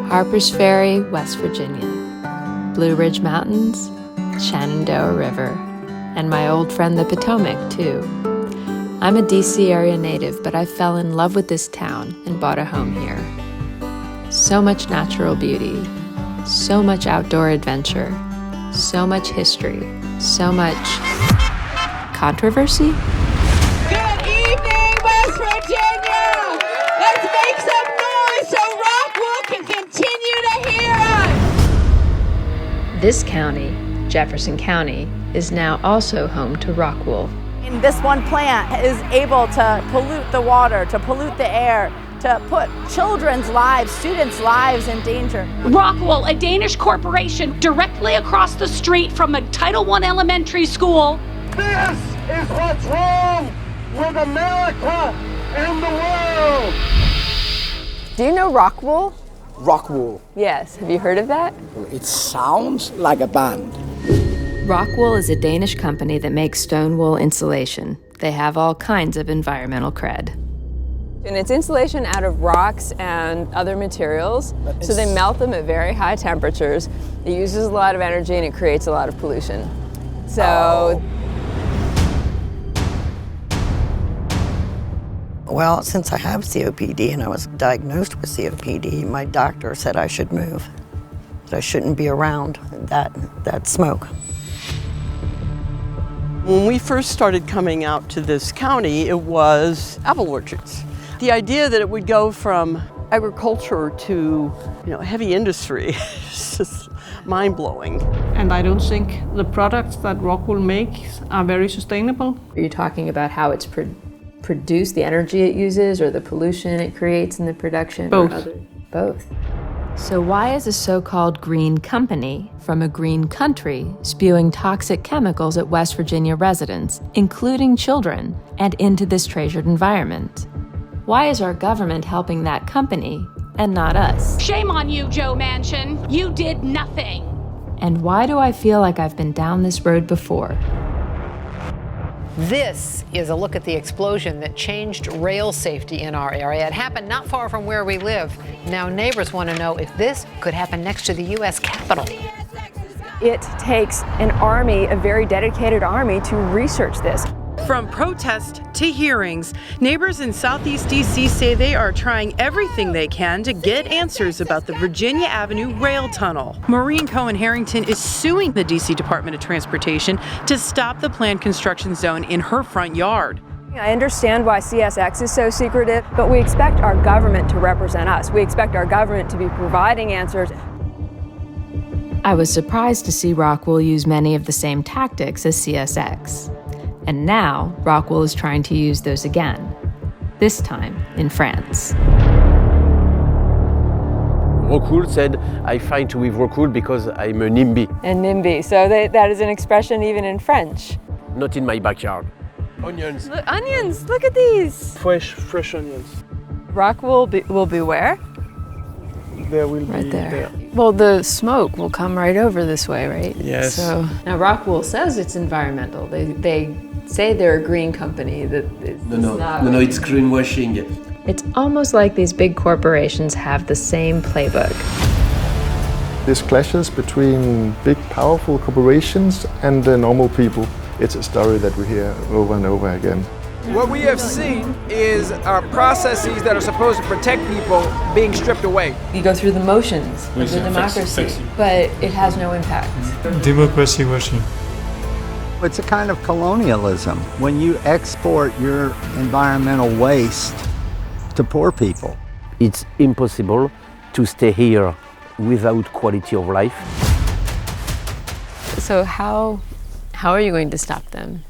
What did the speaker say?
Harpers Ferry, West Virginia, Blue Ridge Mountains, Shenandoah River, and my old friend the Potomac, too. I'm a DC area native, but I fell in love with this town and bought a home here. So much natural beauty, so much outdoor adventure, so much history, so much controversy. Good evening, West Virginia! Let's make some noise so Rockwool can continue to hear us! This county, Jefferson County, is now also home to Rockwool. And this one plant is able to pollute the water, to pollute the air, to put children's lives, students' lives in danger. Rockwool, a Danish corporation directly across the street from a Title I elementary school. This is what's wrong with America and the world. Do you know Rockwool? Rockwool. Yes. Have you heard of that? It sounds like a band. Rockwool is a Danish company that makes stone wool insulation. They have all kinds of environmental cred. And it's insulation out of rocks and other materials. So they melt them at very high temperatures. It uses a lot of energy and it creates a lot of pollution. So. Well, since I have COPD and I was diagnosed with COPD, my doctor said I should move, that I shouldn't be around that smoke. When we first started coming out to this county, it was apple orchards. The idea that it would go from agriculture to, heavy industry is just mind-blowing. And I don't think the products that Rockwool makes are very sustainable. Are you talking about how it's produced, the energy it uses, or the pollution it creates in the production? Both. Both. So why is a so-called green company from a green country spewing toxic chemicals at West Virginia residents, including children, and into this treasured environment? Why is our government helping that company and not us? Shame on you, Joe Manchin. You did nothing. And why do I feel like I've been down this road before? This is a look at the explosion that changed rail safety in our area. It happened not far from where we live. Now neighbors want to know if this could happen next to the U.S. Capitol. It takes an army, a very dedicated army, to research this. From protest to hearings, neighbors in Southeast DC say they are trying everything they can to get answers about the Virginia Avenue rail tunnel. Maureen Cohen-Harrington is suing the DC Department of Transportation to stop the planned construction zone in her front yard. I understand why CSX is so secretive, but we expect our government to represent us. We expect our government to be providing answers. I was surprised to see Rockwool use many of the same tactics as CSX. And now, Rockwool is trying to use those again, this time in France. Rockwool said, I fight with Rockwool because I'm a NIMBY. And NIMBY, so that is an expression even in French. Not in my backyard. Onions. Look, onions, look at these. Fresh onions. Rockwool will be where? There will right be there. Well, the smoke will come right over this way, right? Yes. So now Rockwool says it's environmental. They say they're a green company. That it's not. No, it's greenwashing. It's almost like these big corporations have the same playbook. This clashes between big, powerful corporations and the normal people. It's a story that we hear over and over again. What we have seen is processes that are supposed to protect people being stripped away. You go through the motions of the democracy, but it has no impact. Democracy washing. It's a kind of colonialism when you export your environmental waste to poor people. It's impossible to stay here without quality of life. So how are you going to stop them?